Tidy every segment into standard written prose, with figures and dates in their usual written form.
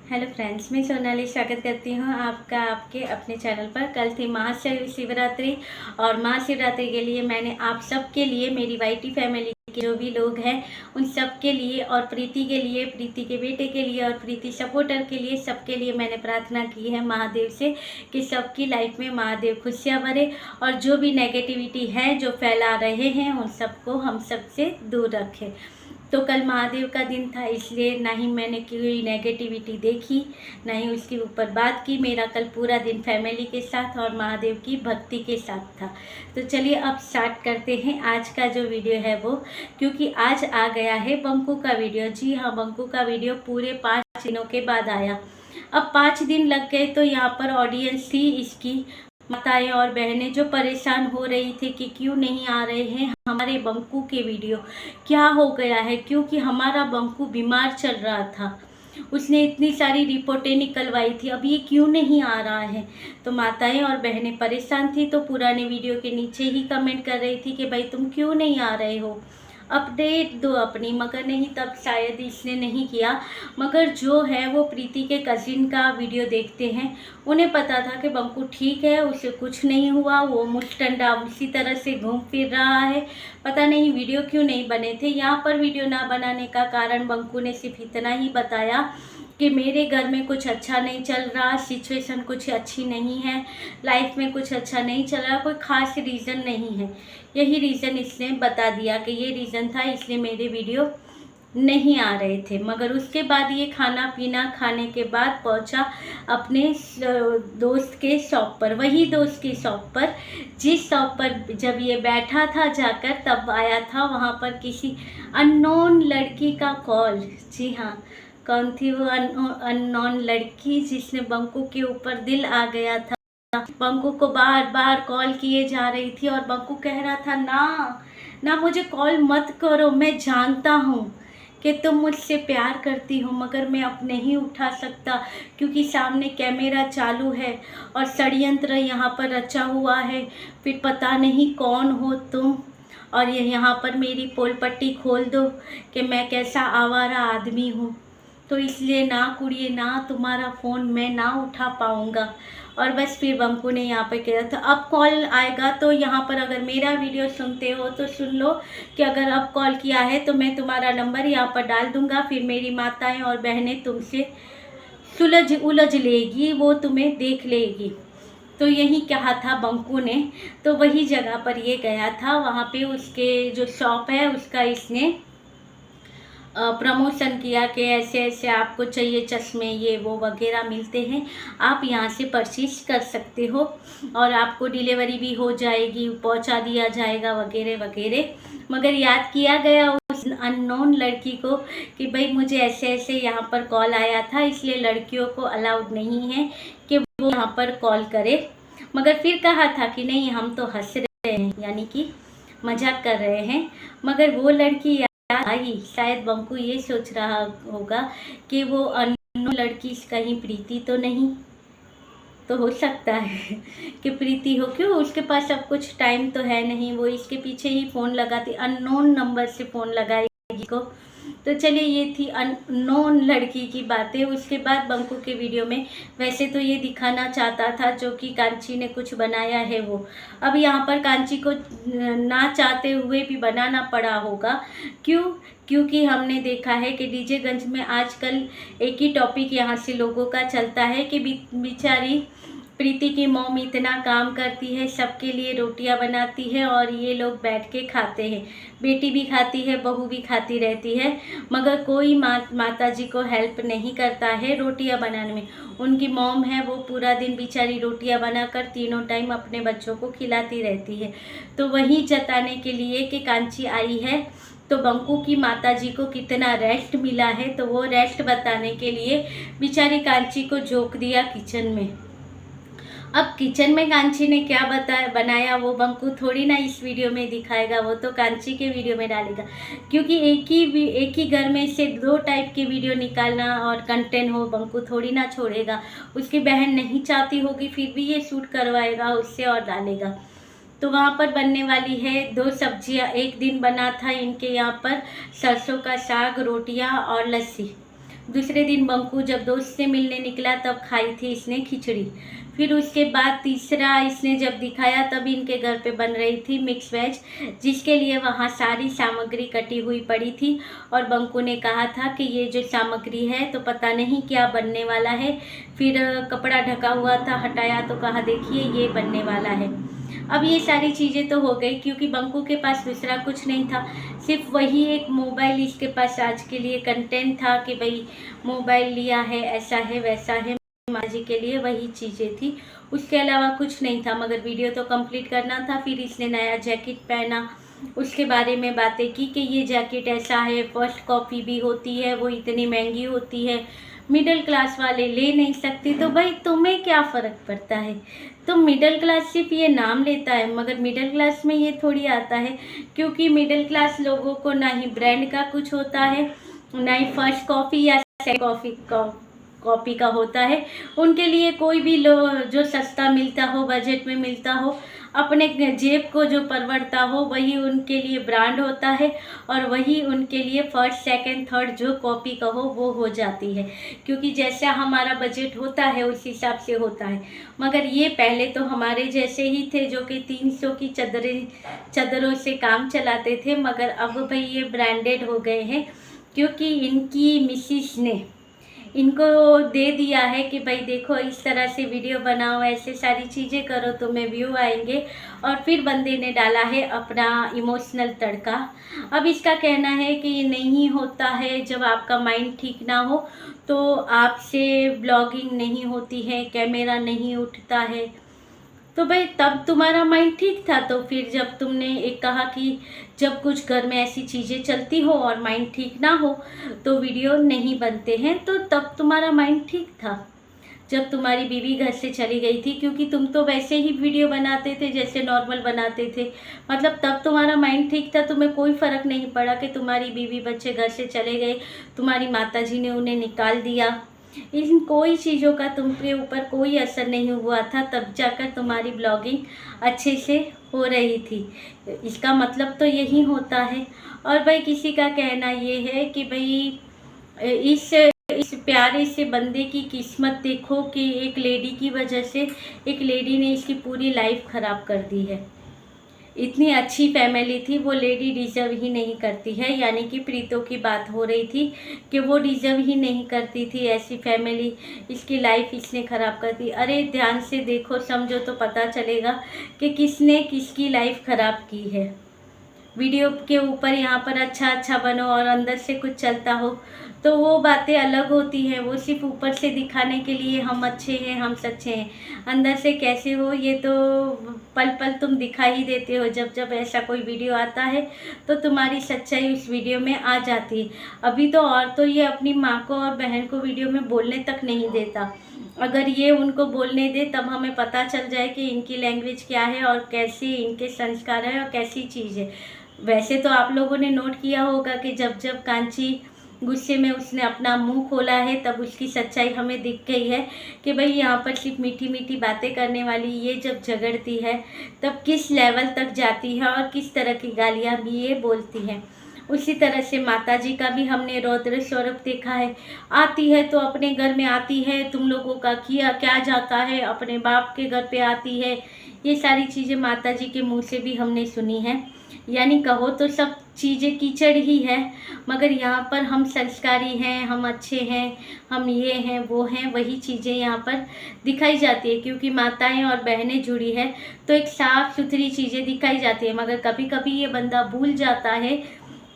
Hello friends, मैं सोनाली स्वागत करती हूँ आपका आपके अपने चैनल पर। कल थी महाशिवरात्रि और महाशिवरात्रि के लिए मैंने आप सब के लिए, मेरी वाईटी फैमिली के जो भी लोग हैं उन सब के लिए और प्रीति के लिए, प्रीति के बेटे के लिए और प्रीति सपोर्टर के लिए, सबके लिए मैंने प्रार्थना की है महादेव से कि सबकी लाइफ में महादेव खुशियाँ भरे और जो भी नेगेटिविटी है जो फैला रहे हैं उन सबको हम सबसे दूर रखें। तो कल महादेव का दिन था, इसलिए ना ही मैंने कोई नेगेटिविटी देखी, ना ही उसके ऊपर बात की। मेरा कल पूरा दिन फैमिली के साथ और महादेव की भक्ति के साथ था। तो चलिए अब स्टार्ट करते हैं आज का जो वीडियो है वो, क्योंकि आज आ गया है बंकू का वीडियो। जी हाँ, बंकू का वीडियो पूरे 5 दिनों के बाद आया। अब 5 दिन लग गए तो यहाँ पर ऑडियंस थी इसकी, माताएं और बहनें जो परेशान हो रही थी कि क्यों नहीं आ रहे हैं हमारे बंकू के वीडियो, क्या हो गया है, क्योंकि हमारा बंकू बीमार चल रहा था। उसने इतनी सारी रिपोर्टें निकलवाई थी, अब ये क्यों नहीं आ रहा है। तो माताएं और बहनें परेशान थी, तो पुराने वीडियो के नीचे ही कमेंट कर रही थी कि भाई तुम क्यों नहीं आ रहे हो, अपडेट दो अपनी। मगर नहीं, तब शायद इसने नहीं किया। मगर जो है वो प्रीति के कजिन का वीडियो देखते हैं, उन्हें पता था कि बंकू ठीक है, उसे कुछ नहीं हुआ, वो मुस्टंडा उसी तरह से घूम फिर रहा है। पता नहीं वीडियो क्यों नहीं बने थे। यहाँ पर वीडियो ना बनाने का कारण बंकू ने सिर्फ इतना ही बताया कि मेरे घर में कुछ अच्छा नहीं चल रहा, सिचुएशन कुछ अच्छी नहीं है, लाइफ में कुछ अच्छा नहीं चल रहा, कोई ख़ास रीज़न नहीं है। यही रीज़न इसने बता दिया कि ये रीज़न था, इसलिए मेरे वीडियो नहीं आ रहे थे। मगर उसके बाद ये खाना पीना खाने के बाद पहुंचा अपने दोस्त के शॉप पर, वही दोस्त की शॉप पर जिस शॉप पर जब ये बैठा था जाकर, तब आया था वहाँ पर किसी अननोन लड़की का कॉल। जी हाँ, कौन थी वो अननोन लड़की जिसने बंकू के ऊपर दिल आ गया था। बंकू को बार बार कॉल किए जा रही थी और बंकू कह रहा था ना ना मुझे कॉल मत करो, मैं जानता हूँ कि तुम मुझसे प्यार करती हो, मगर मैं अब नहीं उठा सकता क्योंकि सामने कैमरा चालू है और षड्यंत्र यहाँ पर रचा हुआ है। फिर पता नहीं कौन हो तुम, और ये यहाँ पर मेरी पोल पट्टी खोल दो कि मैं कैसा आवारा आदमी हूँ। तो इसलिए ना कुड़िए ना, तुम्हारा फ़ोन मैं ना उठा पाऊँगा। और बस फिर बंकू ने यहाँ पर कहा था अब कॉल आएगा तो यहाँ पर अगर मेरा वीडियो सुनते हो तो सुन लो कि अगर अब कॉल किया है तो मैं तुम्हारा नंबर यहाँ पर डाल दूँगा, फिर मेरी माताएं और बहनें तुमसे उलझ लेगी, वो तुम्हें देख लेगी। तो यही कहा था बंकू ने। तो वही जगह पर ये गया था, वहाँ पे उसके जो शॉप है उसका इसने प्रमोशन किया कि ऐसे ऐसे आपको चाहिए चश्मे, ये वो वगैरह मिलते हैं, आप यहाँ से परचेज कर सकते हो और आपको डिलीवरी भी हो जाएगी, पहुँचा दिया जाएगा वगैरह वगैरह। मगर याद किया गया उस अननोन लड़की को कि भाई मुझे ऐसे ऐसे यहाँ पर कॉल आया था, इसलिए लड़कियों को अलाउड नहीं है कि वो यहाँ पर कॉल करे। मगर फिर कहा था कि नहीं हम तो हंस रहे हैं, यानी कि मजाक कर रहे हैं। मगर वो लड़की आई, शायद बंकू ये सोच रहा होगा कि वो अननोन लड़की कहीं प्रीति तो नहीं, तो हो सकता है कि प्रीति हो, क्यों उसके पास अब कुछ टाइम तो है नहीं, वो इसके पीछे ही फ़ोन लगाती, अननोन नंबर से फ़ोन लगाएगी को। तो चलिए ये थी अननोन लड़की की बातें। उसके बाद बंकू के वीडियो में वैसे तो ये दिखाना चाहता था जो कि कांची ने कुछ बनाया है वो, अब यहाँ पर कांची को ना चाहते हुए भी बनाना पड़ा होगा। क्यों? क्योंकि हमने देखा है कि डीजेगंज में आजकल एक ही टॉपिक यहाँ से लोगों का चलता है कि बेचारी प्रीति की मॉम इतना काम करती है, सबके लिए रोटियां बनाती है और ये लोग बैठ के खाते हैं, बेटी भी खाती है, बहू भी खाती रहती है, मगर कोई माता जी को हेल्प नहीं करता है रोटियां बनाने में। उनकी मॉम है वो पूरा दिन बेचारी रोटियां बनाकर तीनों टाइम अपने बच्चों को खिलाती रहती है। तो वही जताने के लिए कि कांची आई है तो बंकू की माताजी को कितना रेस्ट मिला है, तो वो रेस्ट बताने के लिए बेचारी कांची को झोंक दिया किचन में। अब किचन में कांची ने क्या बनाया वो बंकू थोड़ी ना इस वीडियो में दिखाएगा, वो तो कांची के वीडियो में डालेगा, क्योंकि एक ही घर में से 2 टाइप के वीडियो निकालना और कंटेंट हो बंकू थोड़ी ना छोड़ेगा। उसकी बहन नहीं चाहती होगी फिर भी ये शूट करवाएगा उससे और डालेगा। तो वहाँ पर बनने वाली है 2 सब्जियाँ। एक दिन बना था इनके यहाँ पर सरसों का साग, रोटियाँ और लस्सी। दूसरे दिन बंकू जब दोस्त से मिलने निकला तब खाई थी इसने खिचड़ी। फिर उसके बाद तीसरा इसने जब दिखाया तब इनके घर पे बन रही थी मिक्स वेज, जिसके लिए वहाँ सारी सामग्री कटी हुई पड़ी थी। और बंकू ने कहा था कि ये जो सामग्री है तो पता नहीं क्या बनने वाला है। फिर कपड़ा ढका हुआ था, हटाया तो कहा देखिए ये बनने वाला है। अब ये सारी चीज़ें तो हो गई क्योंकि बंकू के पास दूसरा कुछ नहीं था, सिर्फ वही एक मोबाइल इसके पास आज के लिए कंटेंट था कि भाई मोबाइल लिया है, ऐसा है वैसा है, माँ जी के लिए वही चीज़ें थी, उसके अलावा कुछ नहीं था। मगर वीडियो तो कंप्लीट करना था। फिर इसने नया जैकेट पहना, उसके बारे में बातें की कि ये जैकेट ऐसा है, फर्स्ट कॉपी भी होती है, वो इतनी महंगी होती है, मिडिल क्लास वाले ले नहीं सकते। तो भाई तुम्हें क्या फ़र्क पड़ता है, तो मिडिल क्लास सिर्फ ये नाम लेता है, मगर मिडिल क्लास में ये थोड़ी आता है, क्योंकि मिडिल क्लास लोगों को ना ही ब्रांड का कुछ होता है, ना ही फर्स्ट कॉपी या सेकंड कॉपी का होता है। उनके लिए कोई भी जो सस्ता मिलता हो, बजट में मिलता हो, अपने जेब को जो परवड़ता हो, वही उनके लिए ब्रांड होता है और वही उनके लिए फर्स्ट सेकंड थर्ड जो कॉपी का हो वो हो जाती है। क्योंकि जैसा हमारा बजट होता है उस हिसाब से होता है। मगर ये पहले तो हमारे जैसे ही थे जो कि 300 की चादरों से काम चलाते थे, मगर अब भाई ये ब्रांडेड हो गए हैं क्योंकि इनकी मिसिस ने इनको दे दिया है कि भाई देखो इस तरह से वीडियो बनाओ, ऐसे सारी चीज़ें करो, तुम्हें व्यू आएंगे। और फिर बंदे ने डाला है अपना इमोशनल तड़का। अब इसका कहना है कि ये नहीं होता है, जब आपका माइंड ठीक ना हो तो आपसे ब्लॉगिंग नहीं होती है, कैमरा नहीं उठता है। तो भाई तब तुम्हारा माइंड ठीक था, तो फिर जब तुमने एक कहा कि जब कुछ घर में ऐसी चीज़ें चलती हो और माइंड ठीक ना हो तो वीडियो नहीं बनते हैं, तो तब तुम्हारा माइंड ठीक था जब तुम्हारी बीवी घर से चली गई थी, क्योंकि तुम तो वैसे ही वीडियो बनाते थे जैसे नॉर्मल बनाते थे। मतलब तब तुम्हारा माइंड ठीक था, तुम्हें कोई फ़र्क नहीं पड़ा कि तुम्हारी बीवी बच्चे घर से चले गए, तुम्हारी माताजी ने उन्हें निकाल दिया। इन कोई चीज़ों का तुम पे ऊपर कोई असर नहीं हुआ था, तब जाकर तुम्हारी ब्लॉगिंग अच्छे से हो रही थी। इसका मतलब तो यही होता है। और भाई किसी का कहना ये है कि भाई इस प्यारे से बंदे की किस्मत देखो कि एक लेडी की वजह से एक लेडी ने इसकी पूरी लाइफ ख़राब कर दी है। इतनी अच्छी फैमिली थी, वो लेडी डिज़र्व ही नहीं करती है। यानी कि प्रीतो की बात हो रही थी कि वो डिज़र्व ही नहीं करती थी ऐसी फैमिली, इसकी लाइफ इसने ख़राब कर दी। अरे ध्यान से देखो, समझो तो पता चलेगा कि किसने किसकी लाइफ ख़राब की है। वीडियो के ऊपर यहाँ पर अच्छा बनो और अंदर से कुछ चलता हो तो वो बातें अलग होती हैं। वो सिर्फ ऊपर से दिखाने के लिए हम अच्छे हैं, हम सच्चे हैं, अंदर से कैसे हो ये तो पल पल तुम दिखा ही देते हो। जब जब ऐसा कोई वीडियो आता है तो तुम्हारी सच्चाई उस वीडियो में आ जाती है। अभी तो और तो ये अपनी माँ को और बहन को वीडियो में बोलने तक नहीं देता। अगर ये उनको बोलने दे तब हमें पता चल जाए कि इनकी लैंग्वेज क्या है और कैसे इनके संस्कार है और कैसी चीज़ है। वैसे तो आप लोगों ने नोट किया होगा कि जब जब कांची गुस्से में उसने अपना मुंह खोला है तब उसकी सच्चाई हमें दिख गई है कि भाई यहाँ पर सिर्फ मीठी मीठी बातें करने वाली ये जब झगड़ती है तब किस लेवल तक जाती है और किस तरह की गालियाँ भी ये बोलती हैं। उसी तरह से माताजी का भी हमने रौद्र स्वरूप देखा है। आती है तो अपने घर में आती है, तुम लोगों का किया क्या जाता है, अपने बाप के घर पे आती है। ये सारी चीज़ें माताजी के मुंह से भी हमने सुनी है। यानी कहो तो सब चीज़ें कीचड़ ही है, मगर यहाँ पर हम संस्कारी हैं, हम अच्छे हैं, हम ये हैं वो हैं, वही चीज़ें यहाँ पर दिखाई जाती है। क्योंकि माताएं और बहनें जुड़ी है तो एक साफ़ सुथरी चीज़ें दिखाई जाती है। मगर कभी कभी ये बंदा भूल जाता है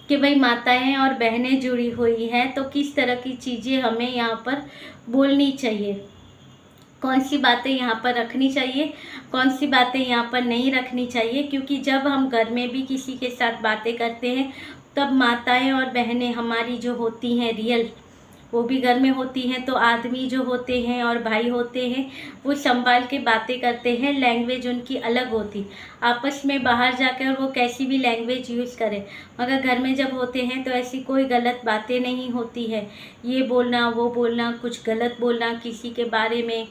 कि भाई माताएं और बहनें जुड़ी हुई हैं तो किस तरह की चीज़ें हमें यहाँ पर बोलनी चाहिए, कौन सी बातें यहाँ पर रखनी चाहिए, कौन सी बातें यहाँ पर नहीं रखनी चाहिए। क्योंकि जब हम घर में भी किसी के साथ बातें करते हैं तब माताएं और बहनें हमारी जो होती हैं रियल, वो भी घर में होती हैं, तो आदमी जो होते हैं और भाई होते हैं वो संभाल के बातें करते हैं। लैंग्वेज उनकी अलग होती, आपस में बाहर जाकर वो कैसी भी लैंग्वेज यूज़ करें, मगर घर में जब होते हैं तो ऐसी कोई गलत बातें नहीं होती है। ये बोलना वो बोलना, कुछ गलत बोलना किसी के बारे में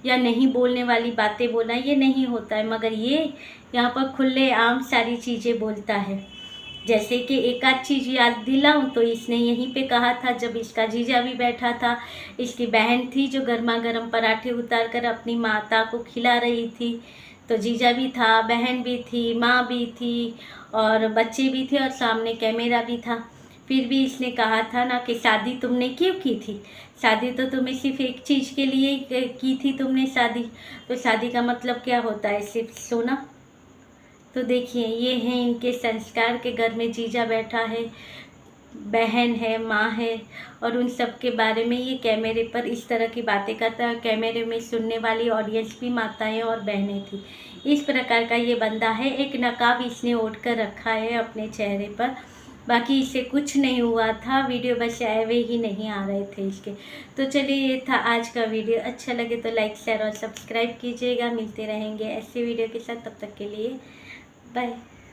या नहीं बोलने वाली बातें बोलना, ये नहीं होता है। मगर ये यहाँ पर खुले आम सारी चीज़ें बोलता है। जैसे कि एक आध चीज़ याद दिलाऊं तो इसने यहीं पे कहा था, जब इसका जीजा भी बैठा था, इसकी बहन थी जो गर्मा गर्म पराठे उतार कर अपनी माता को खिला रही थी, तो जीजा भी था, बहन भी थी, माँ भी थी और बच्चे भी थे और सामने कैमरा भी था। फिर भी इसने कहा था ना कि शादी तुमने क्यों की थी, शादी तो तुम्हें सिर्फ एक चीज़ के लिए की थी तुमने शादी, तो शादी का मतलब क्या होता है, सिर्फ सोना। तो देखिए ये हैं इनके संस्कार के घर में जीजा बैठा है, बहन है, माँ है और उन सब के बारे में ये कैमरे पर इस तरह की बातें करता है। कैमरे में सुनने वाली ऑडियंस भी माताएं और बहनें थी। इस प्रकार का ये बंदा है। एक नकाब इसने ओढ़ कर रखा है अपने चेहरे पर, बाकी इसे कुछ नहीं हुआ था, वीडियो बस आए ही नहीं आ रहे थे इसके। तो चलिए ये था आज का वीडियो, अच्छा लगे तो लाइक शेयर और सब्सक्राइब कीजिएगा। मिलते रहेंगे ऐसे वीडियो के साथ, तब तक के लिए बाय।